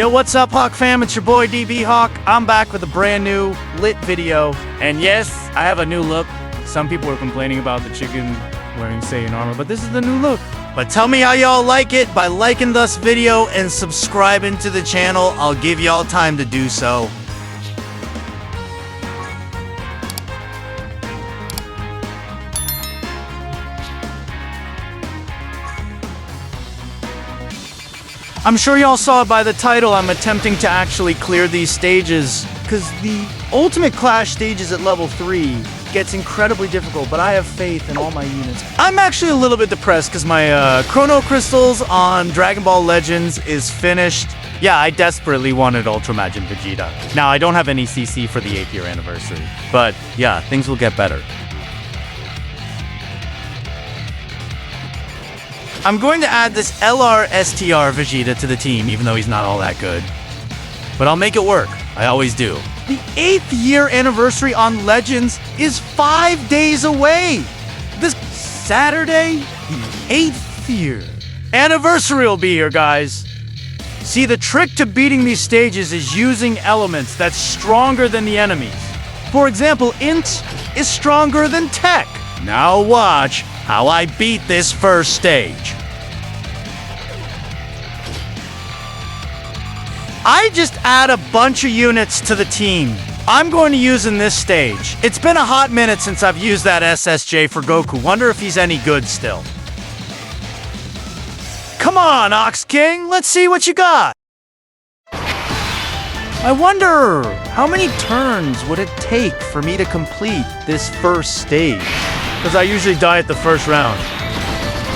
Yo, what's up, Hawk fam? It's your boy DB Hawk. I'm back with a brand new lit video. And yes, I have a new look. Some people are complaining about the chicken wearing Saiyan armor, but this is the new look. But tell me how y'all like it by liking this video and subscribing to the channel. I'll give y'all time to do so. I'm sure y'all saw by the title, I'm attempting to actually clear these stages, because the Ultimate Clash stages at level 3 gets incredibly difficult, but I have faith in all my units. I'm actually a little bit depressed because my Chrono Crystals on Dragon Ball Legends is finished. Yeah, I desperately wanted Ultra Majin Vegeta. Now, I don't have any CC for the 8th year anniversary, but yeah, things will get better. I'm going to add this LR-STR Vegeta to the team, even though he's not all that good. But I'll make it work. I always do. The 8th year anniversary on Legends is 5 days away. This Saturday, the 8th year anniversary will be here, guys. See, the trick to beating these stages is using elements that's stronger than the enemies. For example, Int is stronger than Tech. Now watch how I beat this first stage. I just add a bunch of units to the team. I'm going to use in this stage. It's been a hot minute since I've used that SSJ for Goku. Wonder if he's any good still. Come on, Ox King, let's see what you got. I wonder, how many turns would it take for me to complete this first stage? Because I usually die at the first round.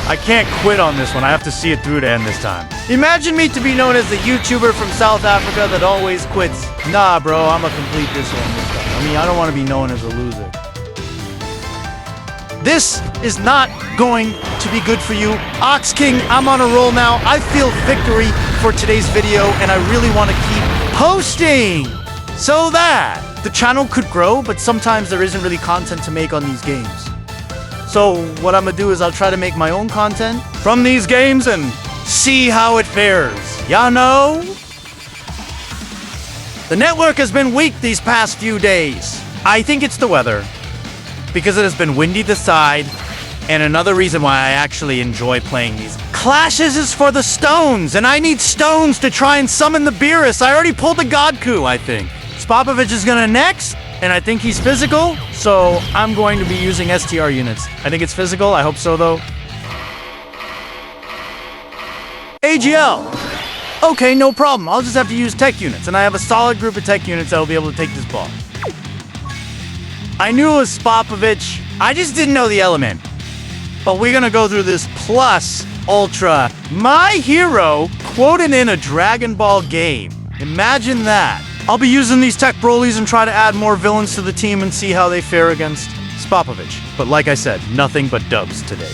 I can't quit on this one. I have to see it through to end this time. Imagine me to be known as the YouTuber from South Africa that always quits. Nah, bro, I'm gonna complete this one this time. I mean, I don't want to be known as a loser. This is not going to be good for you. Ox King, I'm on a roll now. I feel victory for today's video, and I really want to keep posting so that the channel could grow, but sometimes there isn't really content to make on these games. So what I'm gonna do is I'll try to make my own content from these games and see how it fares. Y'all know? The network has been weak these past few days. I think it's the weather, because it has been windy this side, and another reason why I actually enjoy playing these clashes is for the stones, and I need stones to try and summon the Beerus. I already pulled the Godku, I think. Spopovich is gonna next, and I think he's physical, so I'm going to be using STR units. I think it's physical, I hope so though. AGL! Okay, no problem, I'll just have to use tech units, and I have a solid group of tech units that'll be able to take this ball. I knew it was Spopovich, I just didn't know the element. But we're gonna go through this plus ultra. My hero quoted in a Dragon Ball game. Imagine that. I'll be using these tech Brolys and try to add more villains to the team and see how they fare against Spopovich. But like I said, nothing but dubs today.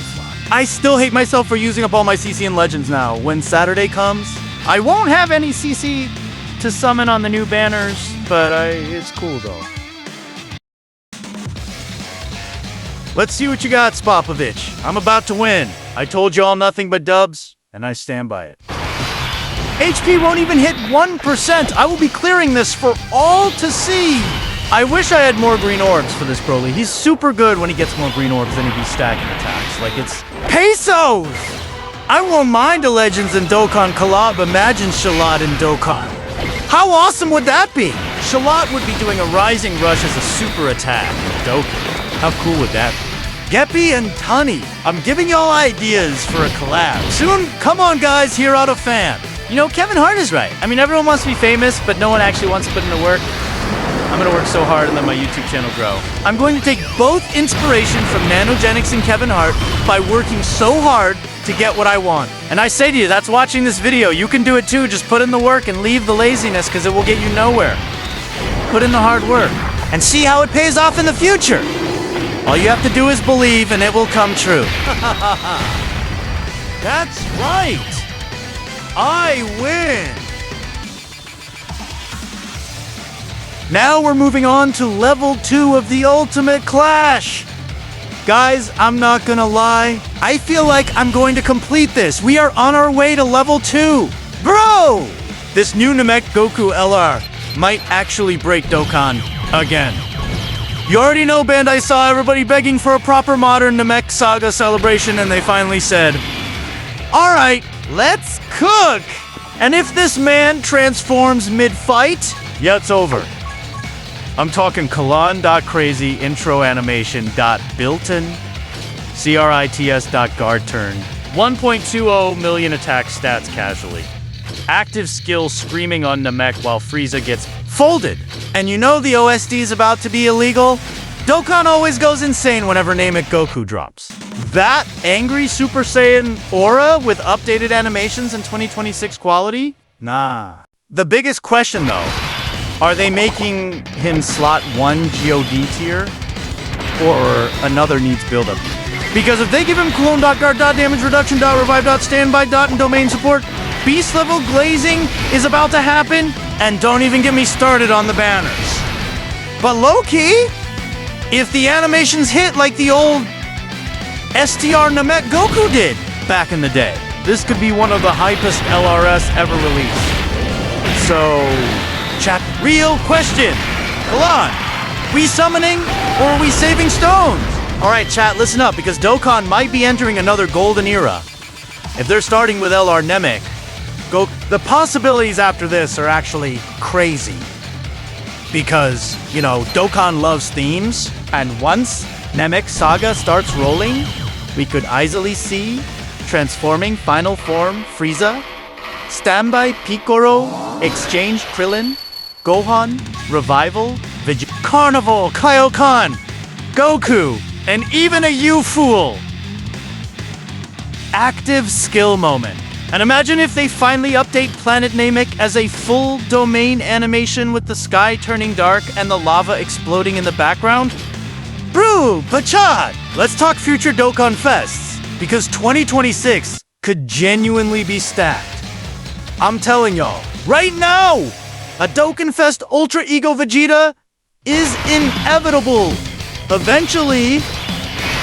I still hate myself for using up all my CC in Legends now. When Saturday comes, I won't have any CC to summon on the new banners, but it's cool though. Let's see what you got, Spopovich. I'm about to win. I told you all nothing but dubs, and I stand by it. HP won't even hit 1%. I will be clearing this for all to see. I wish I had more green orbs for this Broly. He's super good when he gets more green orbs than he'd be stacking attacks. Like, it's pesos! I won't mind a Legends and Dokkan collab. Imagine Shalat and Dokkan. How awesome would that be? Shalat would be doing a Rising Rush as a super attack with Dokkan. How cool would that be? Geppy and Tunny. I'm giving y'all ideas for a collab. Soon, come on guys, hear out a fan. You know, Kevin Hart is right. I mean, everyone wants to be famous, but no one actually wants to put in the work. I'm gonna work so hard and let my YouTube channel grow. I'm going to take both inspiration from Nanogenics and Kevin Hart by working so hard to get what I want. And I say to you, that's watching this video, you can do it too. Just put in the work and leave the laziness, because it will get you nowhere. Put in the hard work and see how it pays off in the future. All you have to do is believe and it will come true. That's right. I win. Now we're moving on to level 2 of the Ultimate Clash. Guys, I'm not gonna lie. I feel like I'm going to complete this. We are on our way to level 2. Bro! this new Namek Goku LR might actually break Dokkan again. You already know Bandai saw everybody begging for a proper modern Namek Saga celebration, and they finally said, alright, let's cook! And if this man transforms mid-fight, yeah, it's over. I'm talking Kalan.crazy intro animation.built-in CRITS.guard turn 1.20 million attack stats casually. Active skill screaming on Namek while Frieza gets folded. And you know the OSD is about to be illegal? Dokkan always goes insane whenever Namek Goku drops. That angry Super Saiyan aura with updated animations and 2026 quality? Nah. The biggest question though, are they making him slot 1 GOD tier? Or another needs buildup? Because if they give him clone.guard, damage reduction, revive, standby, and domain support, beast level glazing is about to happen, and don't even get me started on the banners. But low-key, if the animations hit like the old STR Namek Goku did back in the day, this could be one of the hypest LRS ever released. So, chat, real question. Kalan, we summoning or are we saving stones? Alright chat, listen up, because Dokkan might be entering another golden era. If they're starting with LR Namek, the possibilities after this are actually crazy. Because, you know, Dokkan loves themes, and once Namek Saga starts rolling, we could easily see transforming final form Frieza, standby Piccolo, exchange Krillin, Gohan, Revival, Carnival, Kaioken, Goku, and even a U-Fool. Active skill moment. And imagine if they finally update Planet Namek as a full domain animation with the sky turning dark and the lava exploding in the background. Brew, Bachad! Let's talk future Dokkan Fests, because 2026 could genuinely be stacked. I'm telling y'all, right now, a Dokkan Fest Ultra Ego Vegeta is inevitable. Eventually,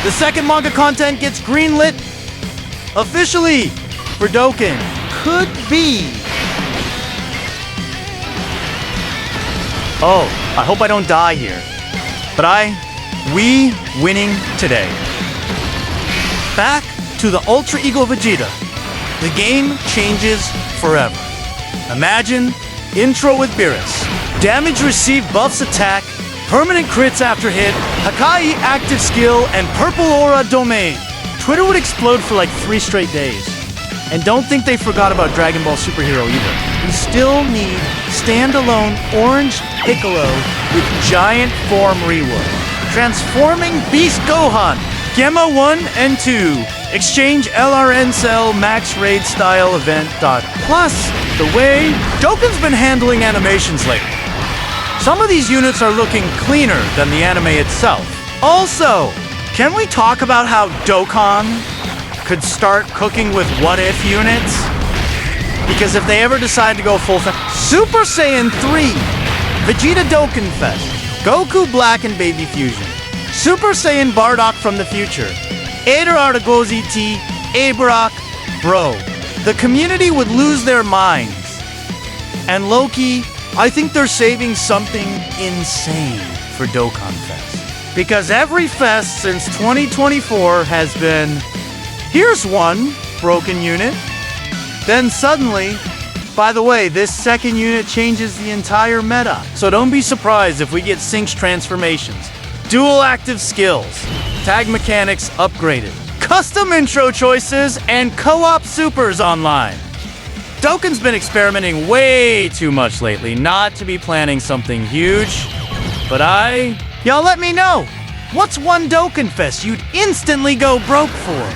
the second manga content gets greenlit officially for Dokkan. Could be. Oh, I hope I don't die here. But we winning today. Back to the Ultra Ego Vegeta. The game changes forever. Imagine intro with Beerus. Damage received buffs attack, permanent crits after hit, Hakai active skill, and purple aura domain. Twitter would explode for like 3 straight days. And don't think they forgot about Dragon Ball Superhero either. We still need standalone orange Piccolo with giant form rework. Transforming Beast Gohan, Gemma 1 and 2, exchange LRN Cell Max Raid style event. Plus, the way Dokkan's been handling animations lately. Some of these units are looking cleaner than the anime itself. Also, can we talk about how Dokkan could start cooking with what-if units? Because if they ever decide to go full Super Saiyan 3, Vegeta Dokkan Fest, Goku Black and Baby Fusion, Super Saiyan Bardock from the future, Ader Artagozi T, Abrok, bro, the community would lose their minds. And Loki, I think they're saving something insane for Dokkan Fest. Because every fest since 2024 has been, here's one broken unit. Then suddenly, by the way, this second unit changes the entire meta. So don't be surprised if we get Sync's transformations, dual active skills, tag mechanics upgraded, custom intro choices, and co-op supers online. Dokkan's been experimenting way too much lately not to be planning something huge, but y'all let me know. What's one Dokkan Fest you'd instantly go broke for?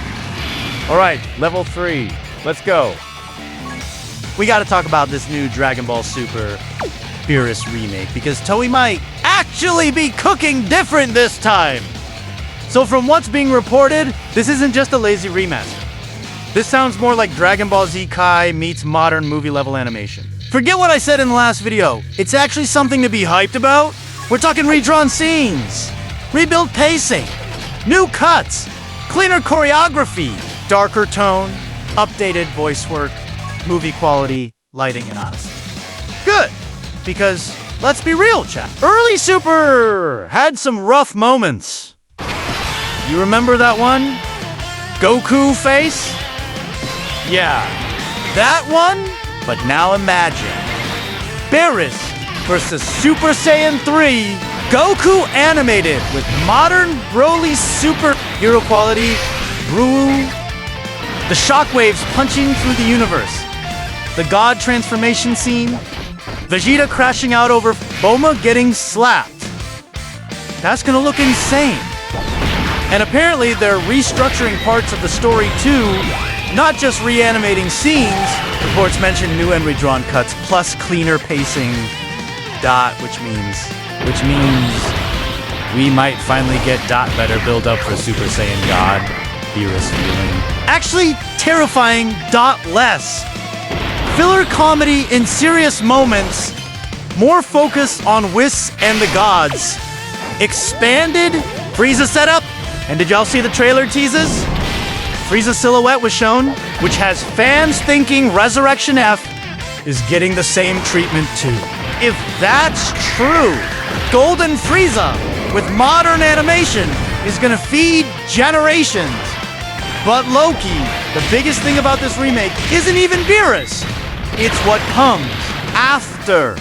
Alright, level 3. Let's go. We gotta talk about this new Dragon Ball Super Beerus remake, because Toei might actually be cooking different this time! So from what's being reported, this isn't just a lazy remaster. This sounds more like Dragon Ball Z Kai meets modern movie-level animation. Forget what I said in the last video. It's actually something to be hyped about. We're talking redrawn scenes, rebuilt pacing, new cuts, cleaner choreography, darker tone, updated voice work, movie quality, lighting, and honesty. Good, because let's be real, chat. Early Super had some rough moments. You remember that one? Goku face? Yeah, that one? But now imagine Beerus versus Super Saiyan 3, Goku animated with modern Broly superhero quality, Bru, the shockwaves punching through the universe, the God transformation scene, Vegeta crashing out over Bulma getting slapped. That's gonna look insane. And apparently they're restructuring parts of the story too, not just reanimating scenes. Reports mention new and redrawn cuts plus cleaner pacing. Which means we might finally get better build up for Super Saiyan God. Beerus feeling. Actually terrifying less. Filler comedy in serious moments. More focus on Whis and the gods. Expanded Frieza setup. And did y'all see the trailer teases? Frieza's silhouette was shown, which has fans thinking Resurrection F is getting the same treatment too. If that's true, Golden Frieza with modern animation is gonna feed generations. But Loki, the biggest thing about this remake isn't even Beerus. It's what comes after.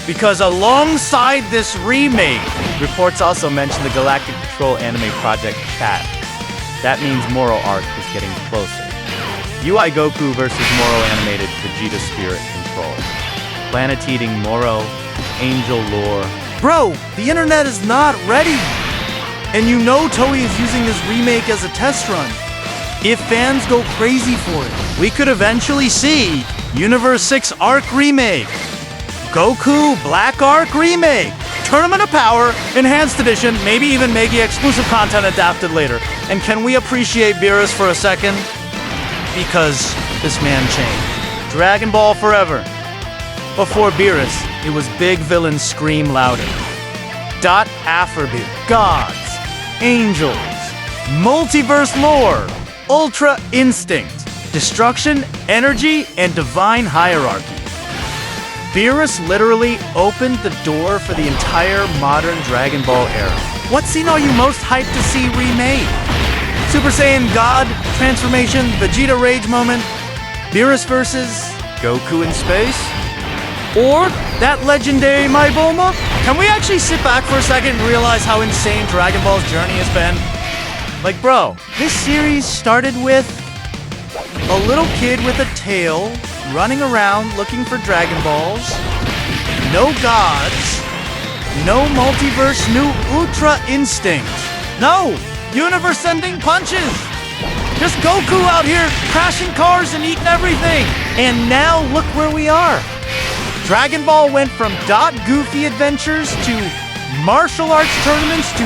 Because alongside this remake, reports also mention the Galactic Patrol anime project chat. That means Moro arc is getting closer. UI Goku versus Moro animated Vegeta Spirit Control. Planet-eating Moro, Angel lore. Bro, the internet is not ready. And you know Toei is using this remake as a test run. If fans go crazy for it, we could eventually see Universe 6 Arc Remake, Goku Black Arc Remake, Tournament of Power, Enhanced Edition, maybe even Megi exclusive content adapted later. And can we appreciate Beerus for a second? Because this man changed. Dragon Ball forever. Before Beerus, it was big villains scream louder. Afrobeat, gods, angels, multiverse lore, ultra instinct, destruction, energy, and divine hierarchy. Beerus literally opened the door for the entire modern Dragon Ball era. What scene are you most hyped to see remade? Super Saiyan God transformation, Vegeta rage moment, Beerus versus Goku in space? Or that legendary My Bulma? Can we actually sit back for a second and realize how insane Dragon Ball's journey has been? Like, bro, this series started with a little kid with a tail running around looking for Dragon Balls, no gods, no multiverse, new Ultra Instinct, no universe-ending punches, just Goku out here crashing cars and eating everything. And now look where we are. Dragon Ball went from Goofy adventures to martial arts tournaments to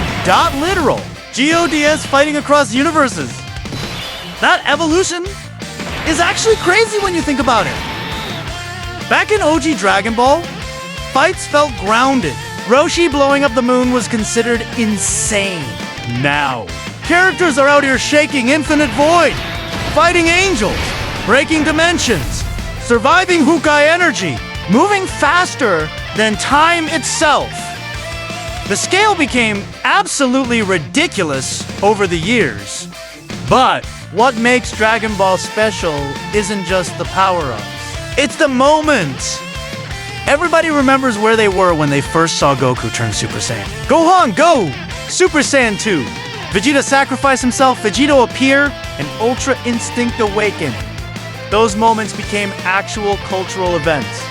literal GODS fighting across universes. That evolution is actually crazy when you think about it. Back in OG Dragon Ball, fights felt grounded. Roshi blowing up the moon was considered insane. Now, characters are out here shaking infinite void, fighting angels, breaking dimensions, surviving Hukai energy, moving faster than time itself. The scale became absolutely ridiculous over the years. But what makes Dragon Ball special isn't just the power-ups. It's the moments. Everybody remembers where they were when they first saw Goku turn Super Saiyan. Gohan, go! Super Saiyan 2. Vegeta sacrifice himself, Vegito appear, and Ultra Instinct awaken. Those moments became actual cultural events.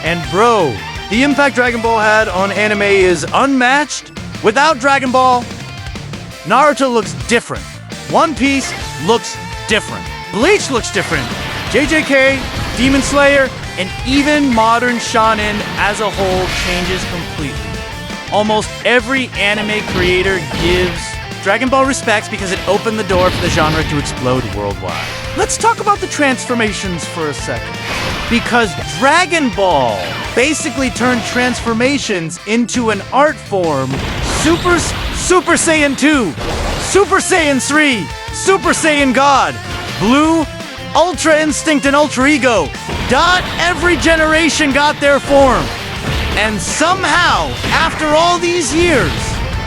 And bro, the impact Dragon Ball had on anime is unmatched. Without Dragon Ball, Naruto looks different. One Piece looks different. Bleach looks different. JJK, Demon Slayer, and even modern shonen as a whole changes completely. Almost every anime creator gives Dragon Ball respects because it opened the door for the genre to explode worldwide. Let's talk about the transformations for a second. Because Dragon Ball basically turned transformations into an art form. Super Saiyan 2, Super Saiyan 3, Super Saiyan God, Blue, Ultra Instinct and Ultra Ego, Dot, every generation got their form. And somehow, after all these years,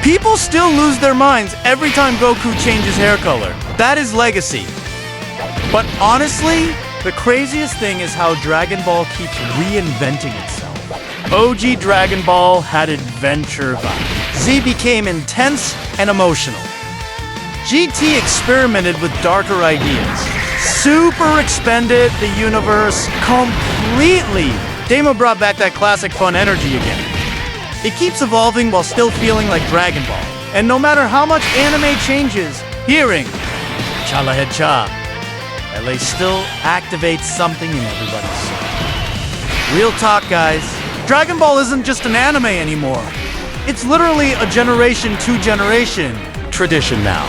people still lose their minds every time Goku changes hair color. That is legacy. But honestly, the craziest thing is how Dragon Ball keeps reinventing itself. OG Dragon Ball had adventure vibes. Z became intense and emotional. GT experimented with darker ideas. Super expanded the universe completely. Dama brought back that classic fun energy again. It keeps evolving while still feeling like Dragon Ball. And no matter how much anime changes, hearing Chala Head Cha, LA still activates something in everybody's soul. Real talk, guys. Dragon Ball isn't just an anime anymore. It's literally a generation to generation tradition now.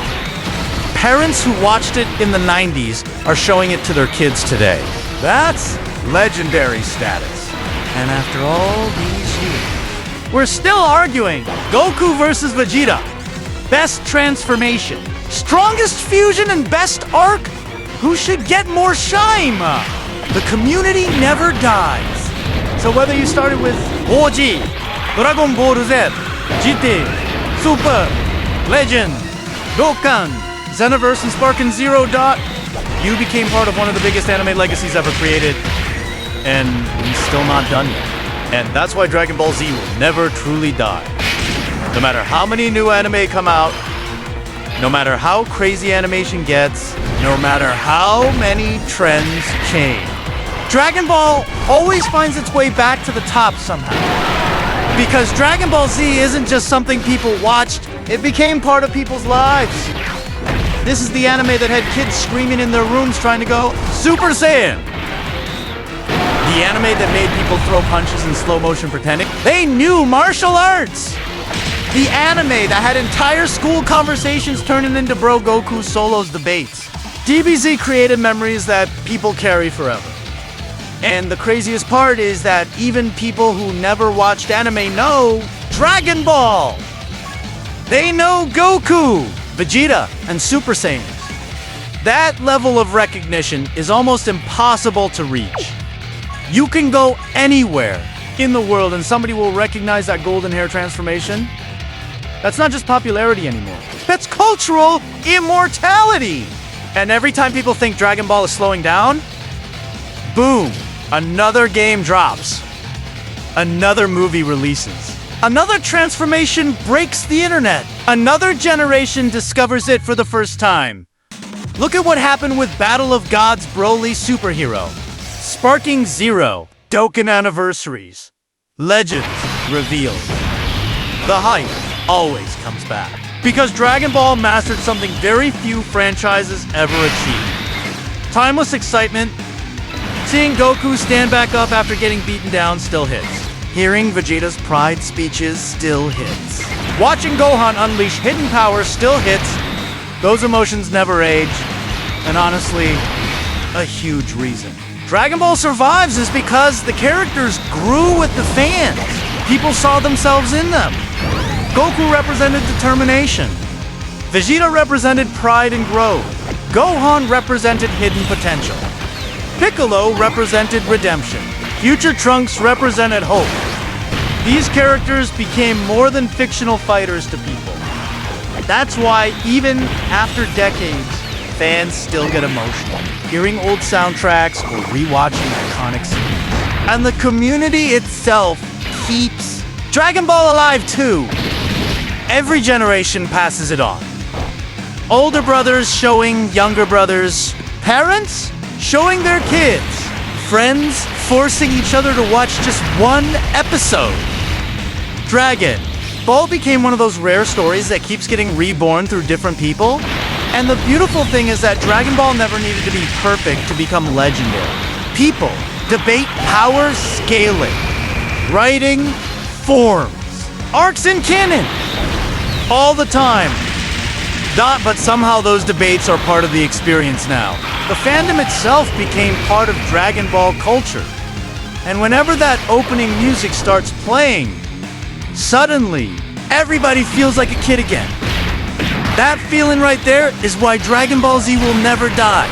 Parents who watched it in the 90s are showing it to their kids today. That's legendary status. And after all these years, we're still arguing Goku versus Vegeta. Best transformation, strongest fusion, and best arc? Who should get more shine? The community never dies. So whether you started with OG, Dragon Ball Z, GT, Super, Legend, Dokkan, Xenoverse, and Sparkin Zero Dot, you became part of one of the biggest anime legacies ever created. And we're still not done yet. And that's why Dragon Ball Z will never truly die. No matter how many new anime come out, no matter how crazy animation gets, no matter how many trends change, Dragon Ball always finds its way back to the top somehow. Because Dragon Ball Z isn't just something people watched, it became part of people's lives. This is the anime that had kids screaming in their rooms trying to go Super Saiyan. The anime that made people throw punches in slow motion pretending they knew martial arts. The anime that had entire school conversations turning into Bro Goku solos debates. DBZ created memories that people carry forever. And the craziest part is that even people who never watched anime know Dragon Ball. They know Goku, Vegeta, and Super Saiyans. That level of recognition is almost impossible to reach. You can go anywhere in the world and somebody will recognize that golden hair transformation. That's not just popularity anymore. That's cultural immortality. And every time people think Dragon Ball is slowing down, boom, another game drops. Another movie releases. Another transformation breaks the internet. Another generation discovers it for the first time. Look at what happened with Battle of Gods Broly Superhero. Sparking Zero, Dokkan Anniversaries, Legends revealed. The hype always comes back. Because Dragon Ball mastered something very few franchises ever achieved. Timeless excitement. Seeing Goku stand back up after getting beaten down still hits. Hearing Vegeta's pride speeches still hits. Watching Gohan unleash hidden powers still hits. Those emotions never age. And honestly, a huge reason Dragon Ball survives is because the characters grew with the fans. People saw themselves in them. Goku represented determination. Vegeta represented pride and growth. Gohan represented hidden potential. Piccolo represented redemption. Future Trunks represented hope. These characters became more than fictional fighters to people. That's why, even after decades, fans still get emotional, hearing old soundtracks or rewatching iconic scenes. And the community itself keeps Dragon Ball alive too. Every generation passes it on. Older brothers showing younger brothers, parents showing their kids, friends forcing each other to watch just one episode. Dragon Ball became one of those rare stories that keeps getting reborn through different people. And the beautiful thing is that Dragon Ball never needed to be perfect to become legendary. People debate power scaling, writing forms, arcs and canon, all the time. But somehow those debates are part of the experience now. The fandom itself became part of Dragon Ball culture. And whenever that opening music starts playing, suddenly everybody feels like a kid again. That feeling right there is why Dragon Ball Z will never die.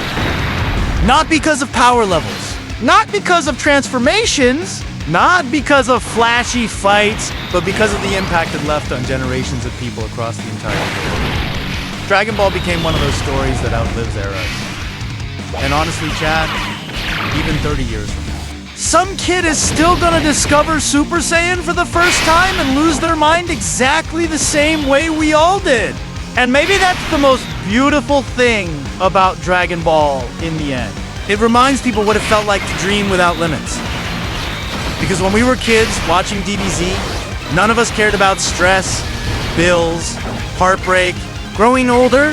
Not because of power levels, Not because of transformations, not because of flashy fights, but because of the impact it left on generations of people across the entire world. Dragon Ball became one of those stories that outlives eras. And honestly, Chad, even 30 years from now, some kid is still gonna discover Super Saiyan for the first time and lose their mind exactly the same way we all did. And maybe that's the most beautiful thing about Dragon Ball in the end. It reminds people what it felt like to dream without limits. Because when we were kids watching DBZ, none of us cared about stress, bills, heartbreak, growing older,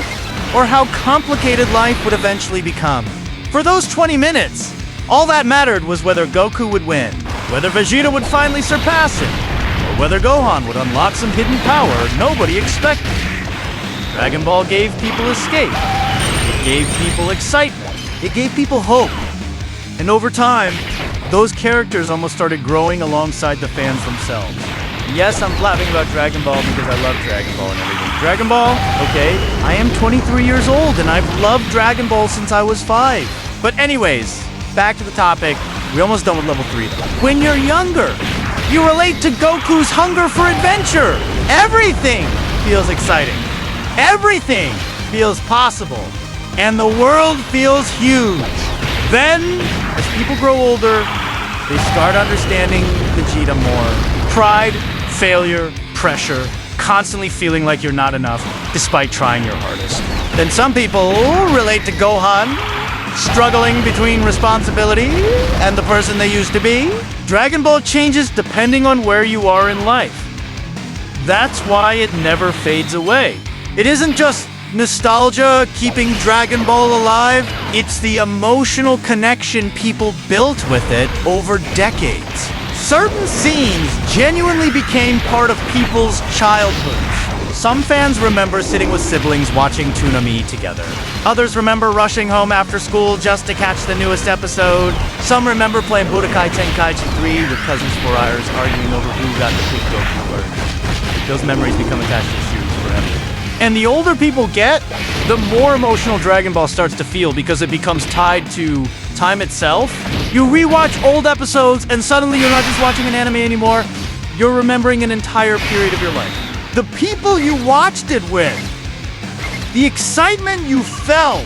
or how complicated life would eventually become. For those 20 minutes, all that mattered was whether Goku would win, whether Vegeta would finally surpass him, or whether Gohan would unlock some hidden power nobody expected. Dragon Ball gave people escape. It gave people excitement. It gave people hope. And over time, those characters almost started growing alongside the fans themselves. Yes, I'm blabbing about Dragon Ball because I love Dragon Ball and everything. Dragon Ball, okay, I am 23 years old and I've loved Dragon Ball since I was 5. But anyways, back to the topic. We're almost done with level 3 though. When you're younger, you relate to Goku's hunger for adventure. Everything feels exciting. Everything feels possible. And the world feels huge. Then, as people grow older, they start understanding Vegeta more. Pride, failure, pressure, constantly feeling like you're not enough despite trying your hardest. Then some people relate to Gohan, struggling between responsibility and the person they used to be. Dragon Ball changes depending on where you are in life. That's why it never fades away. It isn't just nostalgia keeping Dragon Ball alive, it's the emotional connection people built with it over decades. Certain scenes genuinely became part of people's childhoods. Some fans remember sitting with siblings watching Toonami together. Others remember rushing home after school just to catch the newest episode. Some remember playing Budokai Tenkaichi 3 with cousins 4 hours arguing over who got the big Goku first. Those memories become attached to the series forever. And the older people get, the more emotional Dragon Ball starts to feel because it becomes tied to time itself. You rewatch old episodes and suddenly you're not just watching an anime anymore, you're remembering an entire period of your life. The people you watched it with, the excitement you felt,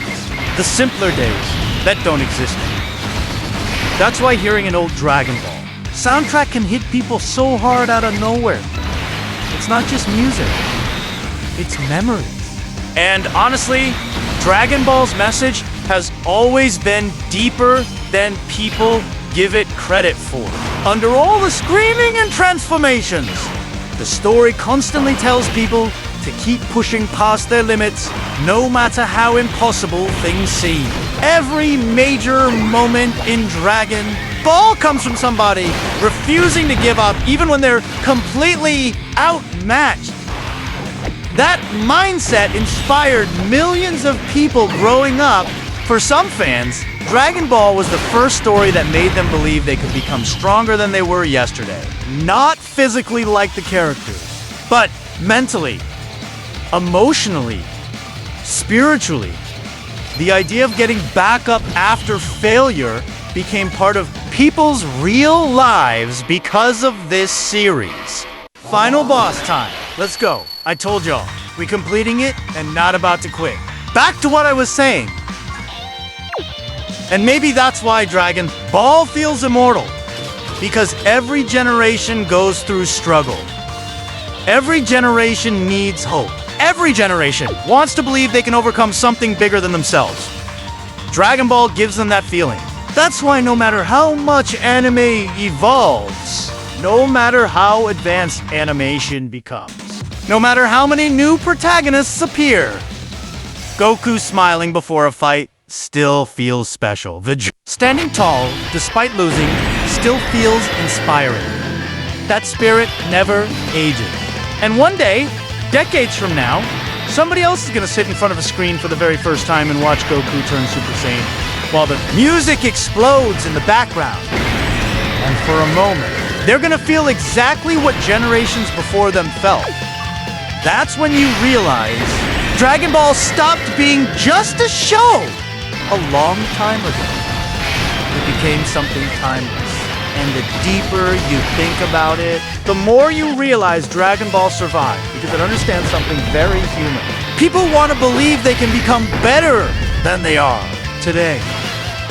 the simpler days that don't exist anymore. That's why hearing an old Dragon Ball soundtrack can hit people so hard out of nowhere. It's not just music. It's memories. And honestly, Dragon Ball's message has always been deeper than people give it credit for. Under all the screaming and transformations, the story constantly tells people to keep pushing past their limits, no matter how impossible things seem. Every major moment in Dragon Ball comes from somebody refusing to give up even when they're completely outmatched. That mindset inspired millions of people growing up. For some fans, Dragon Ball was the first story that made them believe they could become stronger than they were yesterday. Not physically like the characters, but mentally, emotionally, spiritually. The idea of getting back up after failure became part of people's real lives because of this series. Final boss time. Let's go. I told y'all, we completing it and not about to quit. Back to what I was saying. And maybe that's why Dragon Ball feels immortal. Because every generation goes through struggle. Every generation needs hope. Every generation wants to believe they can overcome something bigger than themselves. Dragon Ball gives them that feeling. That's why no matter how much anime evolves, no matter how advanced animation becomes, no matter how many new protagonists appear, Goku smiling before a fight still feels special. Vegeta standing tall despite losing still feels inspiring. That spirit never ages. And one day, decades from now, somebody else is going to sit in front of a screen for the very first time and watch Goku turn Super Saiyan while the music explodes in the background. And for a moment, they're going to feel exactly what generations before them felt. That's when you realize Dragon Ball stopped being just a show a long time ago. it became something timeless. And the deeper you think about it, the more you realize Dragon Ball survived because it understands something very human. People want to believe they can become better than they are today.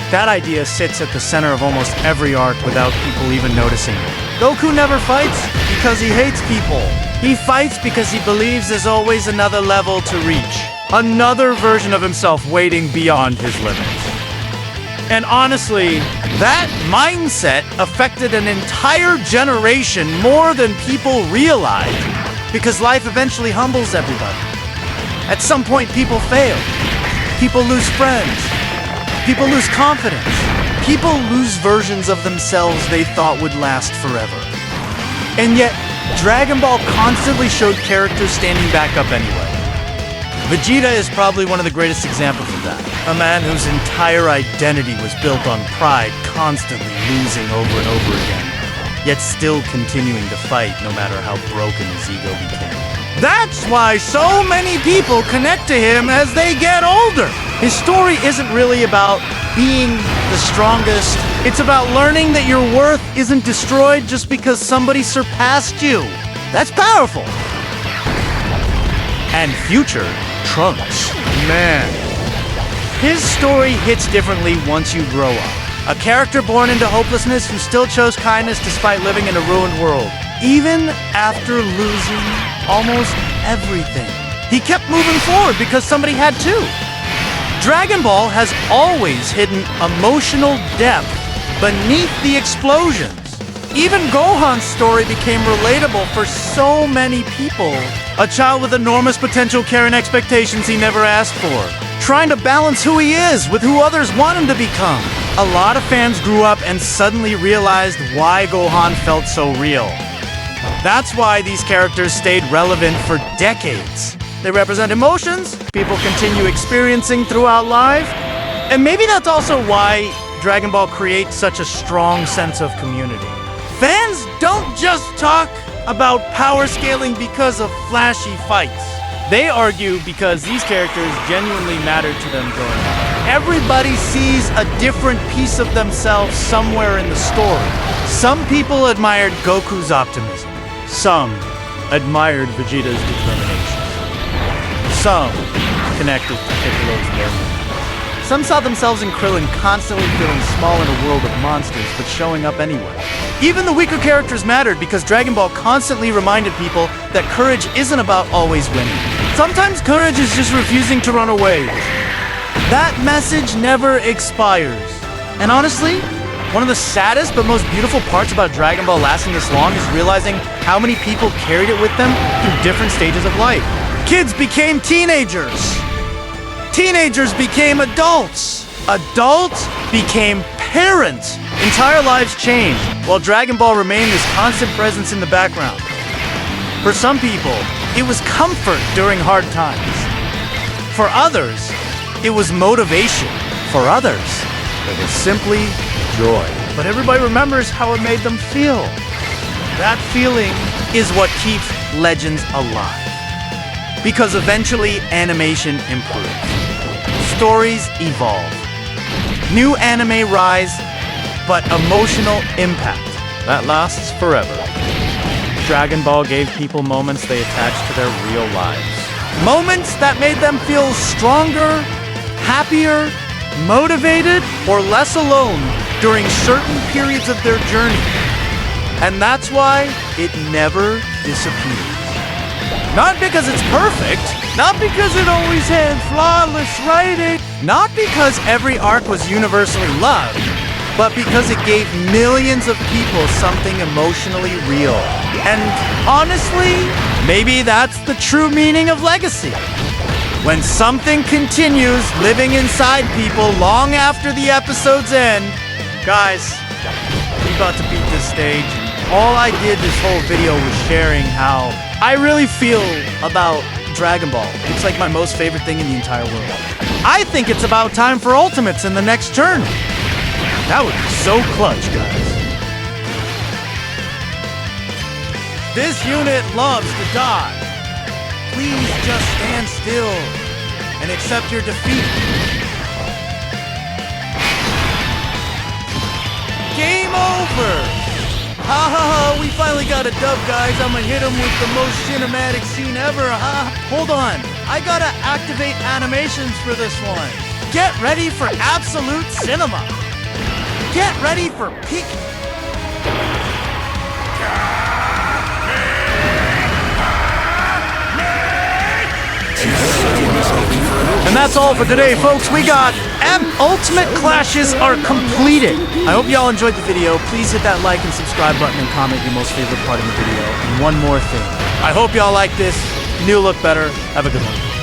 That idea sits at the center of almost every arc without people even noticing it. Goku never fights because he hates people. He fights because he believes there's always another level to reach. Another version of himself waiting beyond his limits. And honestly, that mindset affected an entire generation more than people realize because life eventually humbles everybody. At some point, people fail. People lose friends. People lose confidence. People lose versions of themselves they thought would last forever. And yet, Dragon Ball constantly showed characters standing back up anyway. Vegeta is probably one of the greatest examples of that. A man whose entire identity was built on pride, constantly losing over and over again, yet still continuing to fight no matter how broken his ego became. That's why so many people connect to him as they get older. His story isn't really about being the strongest. It's about learning that your worth isn't destroyed just because somebody surpassed you. That's powerful. And future Trunks. Man. His story hits differently once you grow up. A character born into hopelessness who still chose kindness despite living in a ruined world. Even after losing almost everything, he kept moving forward because somebody had to. Dragon Ball has always hidden emotional depth beneath the explosions. Even Gohan's story became relatable for so many people. A child with enormous potential carrying expectations he never asked for. Trying to balance who he is with who others want him to become. A lot of fans grew up and suddenly realized why Gohan felt so real. That's why these characters stayed relevant for decades. They represent emotions people continue experiencing throughout life. And maybe that's also why Dragon Ball creates such a strong sense of community. Fans don't just talk about power scaling because of flashy fights. They argue because these characters genuinely matter to them growing up. Everybody sees a different piece of themselves somewhere in the story. Some people admired Goku's optimism. Some admired Vegeta's determination. Some connected to Piccolo's learning. Some saw themselves in Krillin constantly feeling small in a world of monsters, but showing up anyway. Even the weaker characters mattered because Dragon Ball constantly reminded people that courage isn't about always winning. Sometimes courage is just refusing to run away. That message never expires. And honestly, one of the saddest but most beautiful parts about Dragon Ball lasting this long is realizing how many people carried it with them through different stages of life. Kids became teenagers. Teenagers became adults. Adults became parents. Entire lives changed, while Dragon Ball remained this constant presence in the background. For some people, it was comfort during hard times. For others, it was motivation. For others, it was simply joy. But everybody remembers how it made them feel. That feeling is what keeps legends alive. Because eventually, animation improves. Stories evolve. New anime rise, but emotional impact that lasts forever. Dragon Ball gave people moments they attached to their real lives. Moments that made them feel stronger, happier, motivated, or less alone during certain periods of their journey. And that's why it never disappears. Not because it's perfect, not because it always had flawless writing, not because every arc was universally loved, but because it gave millions of people something emotionally real. And honestly, maybe that's the true meaning of legacy. When something continues living inside people long after the episodes end. Guys, we're about to beat this stage. All I did this whole video was sharing how I really feel about Dragon Ball. It's like my most favorite thing in the entire world. I think it's about time for Ultimates in the next turn. That would be so clutch, guys. This unit loves to die. Please just stand still and accept your defeat. game over. Ha ha ha, we finally got a dub, guys. I'm gonna hit him with the most cinematic scene ever. Hold on, I gotta activate animations for this one. Get ready for absolute cinema. Get ready for peak. And that's all for today, folks. We got Ultimate Clashes are completed. I hope y'all enjoyed the video. Please hit that like and subscribe button and comment your most favorite part of the video. And one more thing. I hope y'all like this. New look better. Have a good one.